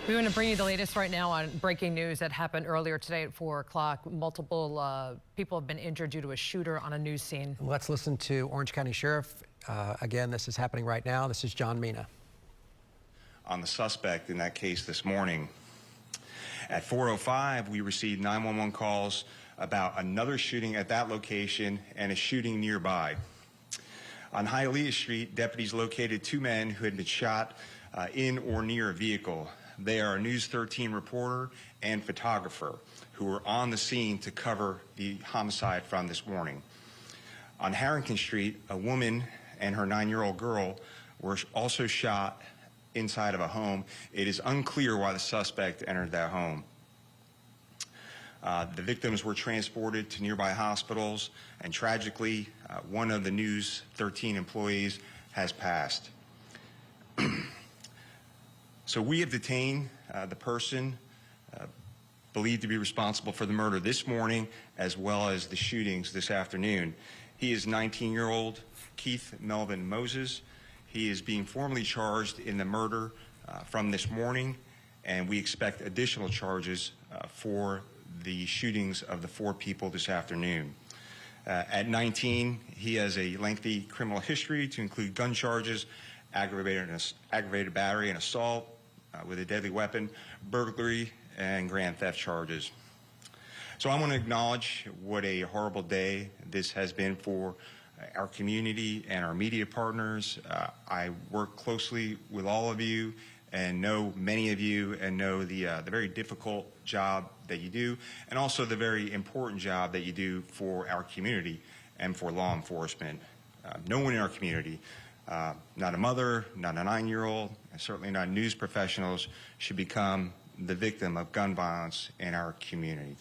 We want to bring you the latest right now on breaking news that happened earlier today at 4 o'clock. Multiple people have been injured due to a shooter on a news scene. Let's listen to Orange County Sheriff. Again, this is happening right now. This is John Mina. On the suspect in that case this morning. At 4:05, we received 911 calls about another shooting at that location and a shooting nearby. On Hialeah Street, deputies located two men who had been shot in or near a vehicle. They are a News 13 reporter and photographer who were on the scene to cover the homicide from this morning. On Harrington Street, a woman and her 9-year-old girl were also shot inside of a home. It is unclear why the suspect entered that home. The victims were transported to nearby hospitals, and tragically, one of the News 13 employees has passed. So we have detained the person believed to be responsible for the murder this morning, as well as the shootings this afternoon. He is 19-year-old Keith Melvin Moses. He is being formally charged in the murder from this morning, and we expect additional charges for the shootings of the 4 people this afternoon. At 19, he has a lengthy criminal history to include gun charges, aggravated battery and assault with a deadly weapon, burglary, and grand theft charges. So I want to acknowledge what a horrible day this has been for our community and our media partners. I work closely with all of you and know many of you and know the very difficult job that you do, and also the very important job that you do for our community and for law enforcement. No one in our community, not a mother, not a 9-year-old, and certainly not news professionals, should become the victim of gun violence in our community.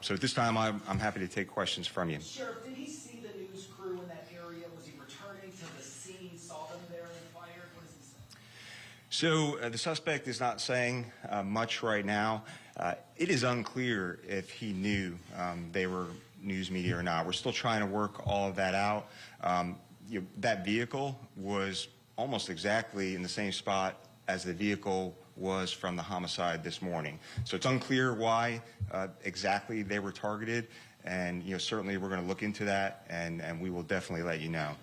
So at this time, I'm happy to take questions from you. Sheriff, did he see the news crew in that area? Was he returning to the scene, saw them there and fired? What does he say? So the suspect is not saying much right now. It is unclear if he knew they were news media or not. We're still trying to work all of that out. That vehicle was almost exactly in the same spot as the vehicle was from the homicide this morning. So it's unclear why exactly they were targeted, and certainly we're going to look into that, and we will definitely let you know.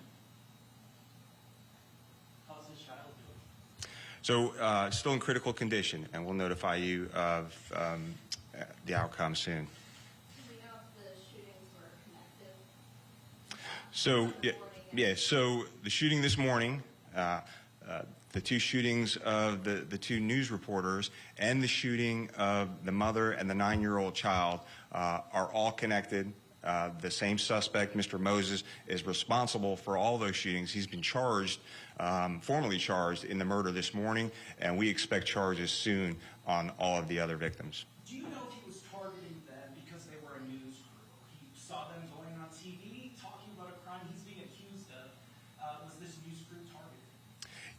How's his child doing? So still in critical condition, and we'll notify you of the outcome soon. Do we know if the shootings were connected? So yeah. So the shooting this morning, the 2 shootings of the 2 news reporters, and the shooting of the mother and the 9-year-old child are all connected. The same suspect, Mr. Moses, is responsible for all those shootings. He's been charged, formally charged, in the murder this morning, and we expect charges soon on all of the other victims. Do you know if he was targeting them because they were a news crew? He saw them going on TV, talking about a crime he's being accused of. Was this news crew targeted?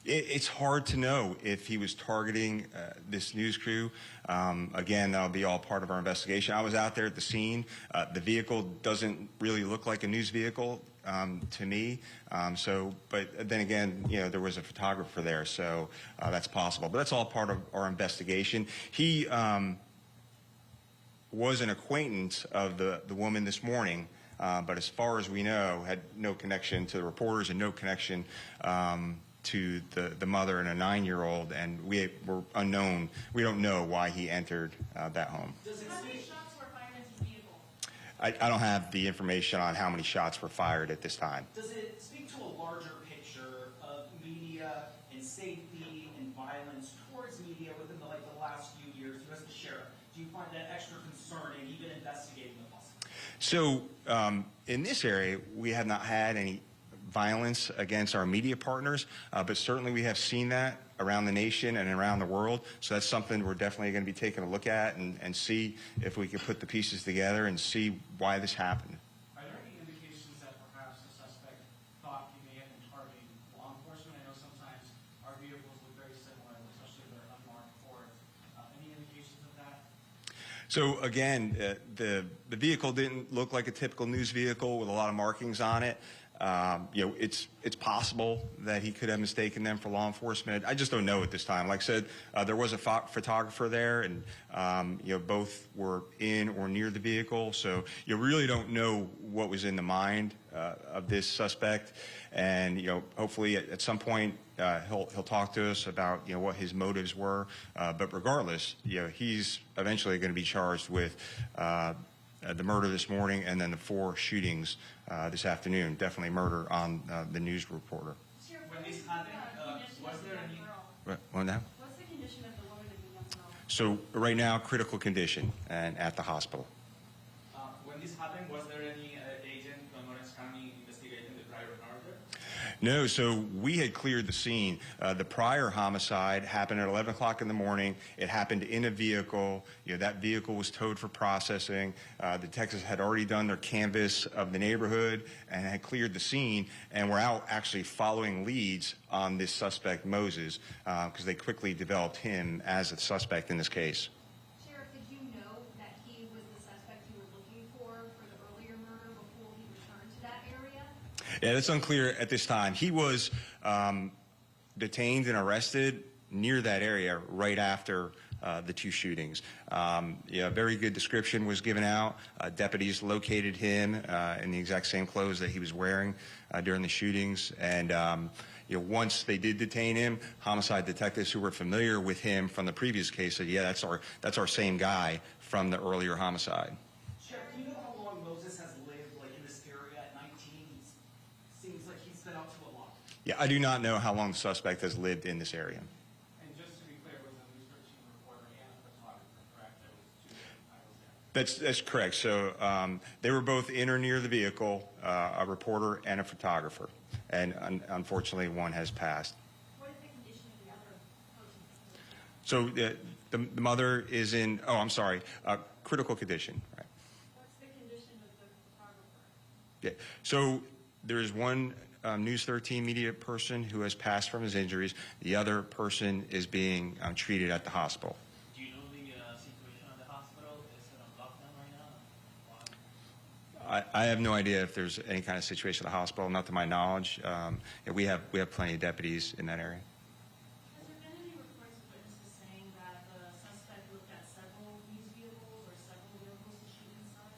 It's hard to know if he was targeting this news crew. Again, that'll be all part of our investigation. I was out there at the scene. The vehicle doesn't really look like a news vehicle to me. But then again, there was a photographer there, so that's possible. But that's all part of our investigation. He was an acquaintance of the woman this morning, but as far as we know, had no connection to the reporters and no connection to the mother and a 9-year-old, and we're unknown. We don't know why he entered that home. How many shots were fired into the vehicle? I don't have the information on how many shots were fired at this time. Does it speak to a larger picture of media and safety and violence towards media within the last few years? You as the sheriff, do you find that extra concerning, even investigating the possibility? So in this area, we have not had any violence against our media partners, but certainly we have seen that around the nation and around the world. So that's something we're definitely going to be taking a look at and see if we can put the pieces together and see why this happened. Are there any indications that perhaps the suspect thought he may have been targeting law enforcement? I know sometimes our vehicles look very similar, especially if they're unmarked Fords. Any indications of that? So again, the vehicle didn't look like a typical news vehicle with a lot of markings on it. It's possible that he could have mistaken them for law enforcement. I just don't know at this time. Like I said, there was a photographer there, and both were in or near the vehicle, so you really don't know what was in the mind of this suspect. And hopefully at some point he'll talk to us about what his motives were. But regardless, he's eventually going to be charged with the murder this morning and then the 4 shootings this afternoon. Definitely murder on the news reporter. When this happened, was there any... What now? What's the condition of the woman and the young girl? So right now, critical condition and at the hospital. When this happened, was there any agent from Orange County investigating the prior murder? No, so we had cleared the scene. The prior homicide happened at 11 o'clock in the morning. It happened in a vehicle. That vehicle was towed for processing. Detectives had already done their canvass of the neighborhood and had cleared the scene, and were out actually following leads on this suspect, Moses, because they quickly developed him as a suspect in this case. Sheriff, did you know that he was the suspect you were looking for the earlier murder before he returned to that area? Yeah, that's unclear at this time. He was detained and arrested near that area right after the 2 shootings. Very good description was given out. Deputies located him in the exact same clothes that he was wearing during the shootings. And once they did detain him, homicide detectives who were familiar with him from the previous case said, yeah, that's our same guy from the earlier homicide. Sheriff, do you know how long Moses has lived in this area at 19? Seems like he's been up to a lot. Yeah, I do not know how long the suspect has lived in this area. And just to be clear, was a News 13 reporter and a photographer, correct? There was 2 different titles there. That's correct. So they were both in or near the vehicle, a reporter and a photographer. And unfortunately, one has passed. What is the condition of the other person? So the mother is in, critical condition. Right. What's the condition of the photographer? Yeah. So there is one News 13 media person who has passed from his injuries. The other person is being treated at the hospital. Do you know the situation at the hospital? Is it on lockdown right now? I have no idea if there's any kind of situation at the hospital, not to my knowledge. We have plenty of deputies in that area. Has there been any reports of witnesses saying that the suspect looked at several news vehicles or several vehicles to shoot inside?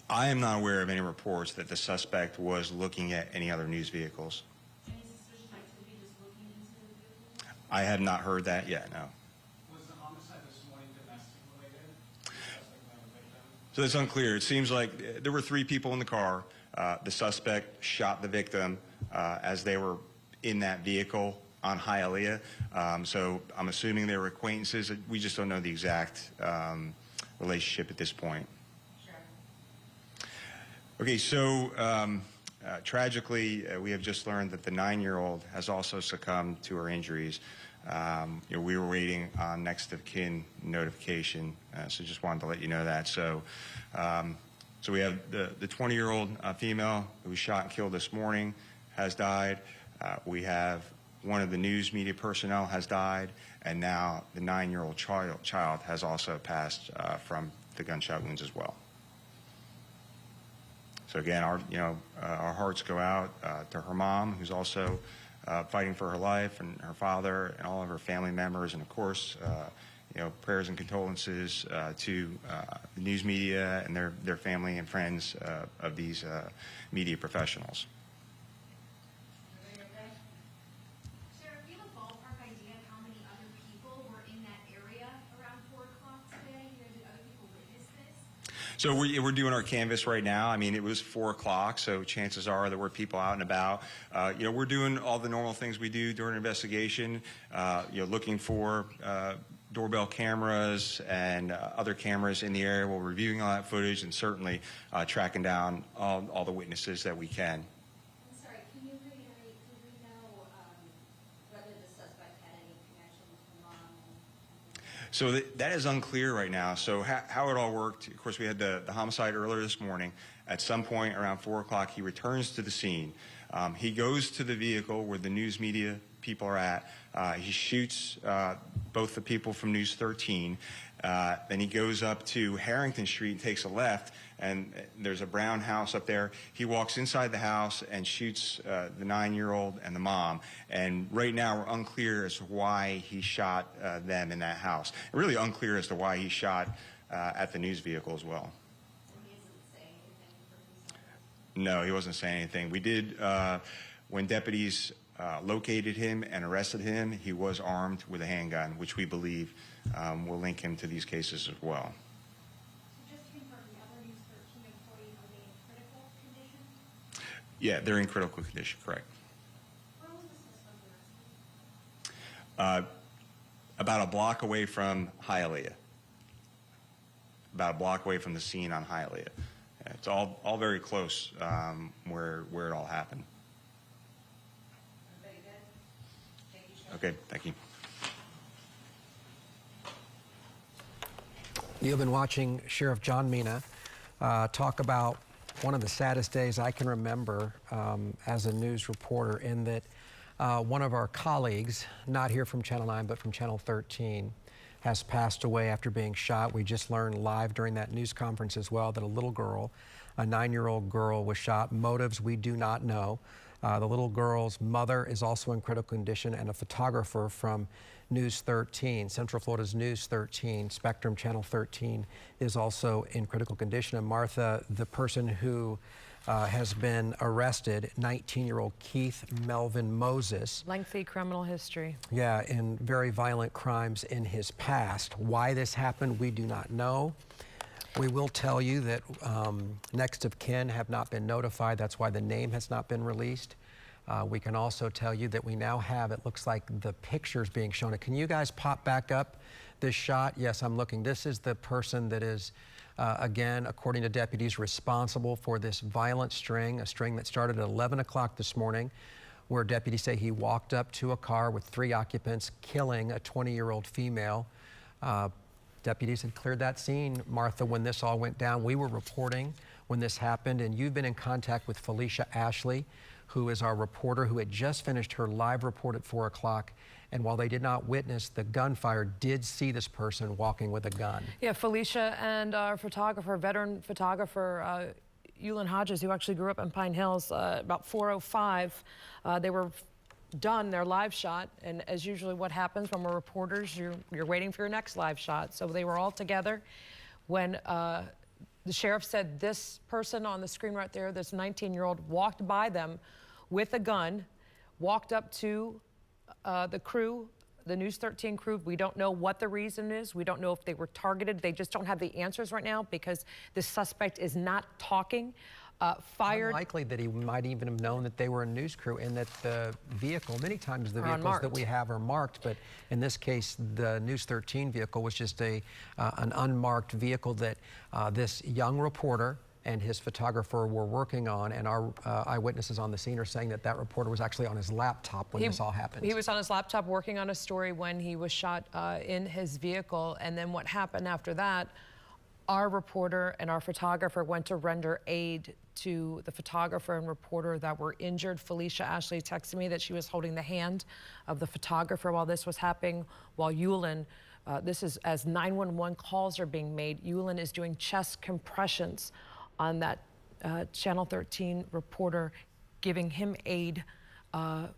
I am not aware of any reports that the suspect was looking at any other news vehicles. Any suspicious activity just looking into the vehicle? I have not heard that yet, no. Was the homicide this morning domestic related? Suspect by the victim? So it's unclear. It seems like there were 3 people in the car. The suspect shot the victim as they were in that vehicle on Hialeah. So I'm assuming they were acquaintances. We just don't know the exact relationship at this point. Okay, so tragically, we have just learned that the 9-year-old has also succumbed to her injuries. We were waiting on next of kin notification, so just wanted to let you know that. So, so we have the 20-year-old female who was shot and killed this morning has died. We have one of the news media personnel has died, and now the 9-year-old child has also passed from the gunshot wounds as well. So again, our hearts go out to her mom, who's also fighting for her life, and her father, and all of her family members, and of course, prayers and condolences to the news media and their family and friends of these media professionals. Sheriff, do you have a ballpark idea of how many other people were in that area around 4 o'clock today? Did other people witness this? So we're doing our canvas right now. I mean, it was 4 o'clock, so chances are there were people out and about. We're doing all the normal things we do during an investigation, looking for doorbell cameras and other cameras in the area. We're reviewing all that footage and certainly tracking down all the witnesses that we can. I'm sorry, can you reiterate, do we know whether the suspect had any connection with the mom? So that is unclear right now. So how it all worked, of course, we had the homicide earlier this morning. At some point around 4 o'clock, he returns to the scene. He goes to the vehicle where the news media people are at. He shoots both the people from News 13. Then he goes up to Harrington Street and takes a left, and there's a brown house up there. He walks inside the house and shoots the 9-year-old and the mom. And right now we're unclear as to why he shot them in that house. Really unclear as to why he shot at the news vehicle as well. No, he wasn't saying anything. We did, when deputies located him and arrested him, he was armed with a handgun, which we believe will link him to these cases as well. So just to confirm, the other News 13 employees, are they in critical condition? Yeah, they're in critical condition, correct. Where was the suspect arrested? About a block away from Hialeah. About a block away from the scene on Hialeah. It's all very close where it all happened. Very good. Thank you, Sheriff. Okay, thank you. You've been watching Sheriff John Mina talk about one of the saddest days I can remember as a news reporter, in that one of our colleagues, not here from Channel 9, but from Channel 13, has passed away after being shot. We just learned live during that news conference as well that a little girl, a 9-year-old girl, was shot. Motives we do not know. The little girl's mother is also in critical condition, and a photographer from News 13, Central Florida's News 13, Spectrum Channel 13, is also in critical condition. And Martha, the person who has been arrested, 19-year-old Keith Melvin Moses. Lengthy criminal history. Yeah, in very violent crimes in his past. Why this happened, we do not know. We will tell you that next of kin have not been notified. That's why the name has not been released. We can also tell you that we now have, it looks like, the pictures being shown. Can you guys pop back up this shot? Yes, I'm looking. This is the person that is, again, according to deputies, responsible for this violent string, a string that started at 11 o'clock this morning, where deputies say he walked up to a car with 3 occupants, killing a 20-year-old female. Deputies had cleared that scene, Martha, when this all went down. We were reporting when this happened, and you've been in contact with Felicia Ashley, who is our reporter, who had just finished her live report at 4 o'clock. And while they did not witness the gunfire, did see this person walking with a gun. Yeah, Felicia and our photographer, veteran photographer, Eulin Hodges, who actually grew up in Pine Hills, about 4:05, they were done their live shot, and as usually what happens when we're reporters, you're waiting for your next live shot. So they were all together when the sheriff said this person on the screen right there, this 19-year-old, walked by them with a gun, walked up to the crew, the News 13 crew. We don't know what the reason is. We don't know if they were targeted. They just don't have the answers right now because the suspect is not talking. Fired. Unlikely that he might even have known that they were a news crew, and that the vehicle, many times the vehicles that we have are marked, but in this case, the News 13 vehicle was just an unmarked vehicle that this young reporter and his photographer were working on, and our eyewitnesses on the scene are saying that that reporter was actually on his laptop when this all happened. He was on his laptop working on a story when he was shot in his vehicle, and then what happened after that, our reporter and our photographer went to render aid to the photographer and reporter that were injured. Felicia Ashley texted me that she was holding the hand of the photographer while this was happening, while Eulin, this is as 911 calls are being made, Eulin is doing chest compressions on that Channel 13 reporter, giving him aid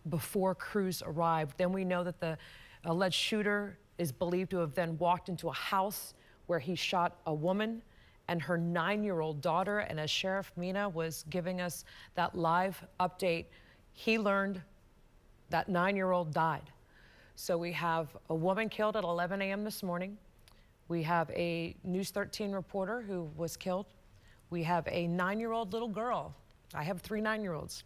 before crews arrived. Then we know that the alleged shooter is believed to have then walked into a house where he shot a woman and her 9-year-old daughter. And as Sheriff Mina was giving us that live update, he learned that 9-year-old died. So we have a woman killed at 11 a.m. this morning. We have a News 13 reporter who was killed. We have a 9-year-old little girl. I have 3 9-year-olds.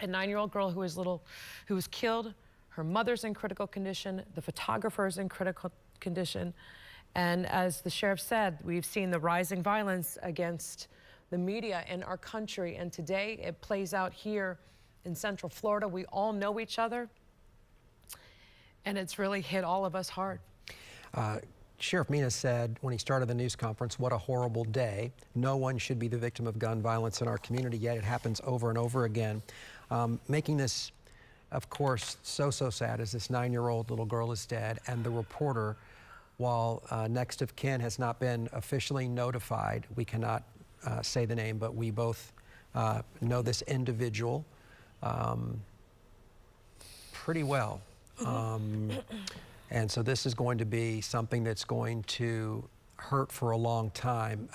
A 9-year-old girl who was killed. Her mother's in critical condition. The photographer is in critical condition. And as the sheriff said, we've seen the rising violence against the media in our country. And today it plays out here in Central Florida. We all know each other. And it's really hit all of us hard. Sheriff Mina said when he started the news conference, what a horrible day. No one should be the victim of gun violence in our community, yet it happens over and over again. Making this of course, so sad is this 9-year-old little girl is dead, and the reporter, while next of kin has not been officially notified, we cannot say the name, but we both know this individual pretty well. And so this is going to be something that's going to hurt for a long time,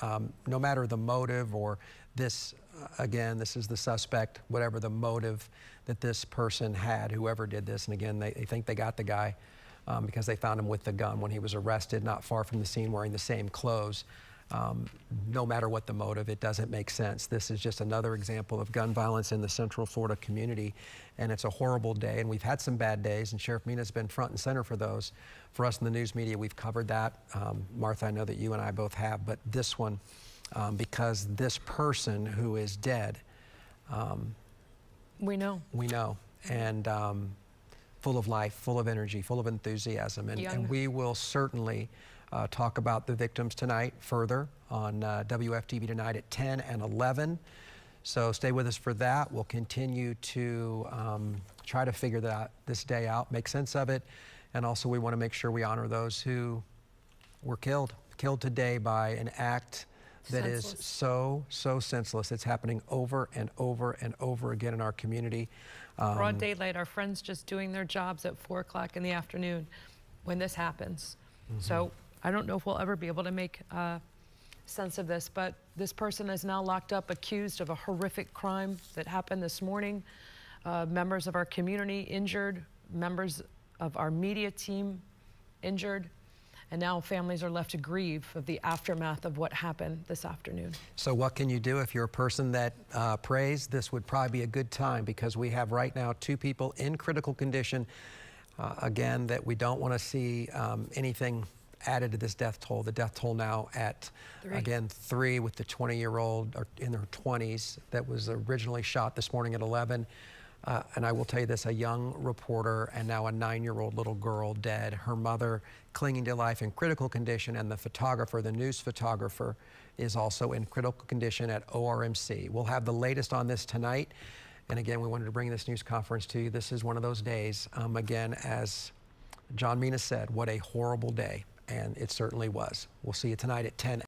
no matter the motive or this, again, this is the suspect, whatever the motive that this person had, whoever did this. And again, they think they got the guy because they found him with the gun when he was arrested, not far from the scene, wearing the same clothes. No matter what the motive, it doesn't make sense. This is just another example of gun violence in the Central Florida community, and it's a horrible day, and we've had some bad days, and Sheriff Mina's been front and center for those. For us in the news media, we've covered that. Martha, I know that you and I both have, but this one, because this person who is dead, We know. and full of life, full of energy, full of enthusiasm, and we will certainly talk about the victims tonight further on WFTV tonight at 10 and 11. So stay with us for that. We'll continue to try to figure this day out, make sense of it, and also we want to make sure we honor those who were killed today by an act that is so senseless. It's happening over and over and over again in our community. Broad daylight, our friends just doing their jobs at 4 o'clock in the afternoon when this happens. So I don't know if we'll ever be able to make sense of this, but this person is now locked up, accused of a horrific crime that happened this morning. Members of our community injured, members of our media team injured, and now families are left to grieve of the aftermath of what happened this afternoon. So what can you do if you're a person that prays? This would probably be a good time, because we have right now 2 people in critical condition. Again, that we don't want to see anything added to this death toll. The death toll now at, 3. again, 3, with the 20-year-old in their 20s that was originally shot this morning at 11. And I will tell you this, a young reporter and now a 9-year-old little girl dead, her mother clinging to life in critical condition, and the photographer, the news photographer, is also in critical condition at ORMC. We'll have the latest on this tonight. And again, we wanted to bring this news conference to you. This is one of those days, again, as John Mina said, what a horrible day. And it certainly was. We'll see you tonight at 10.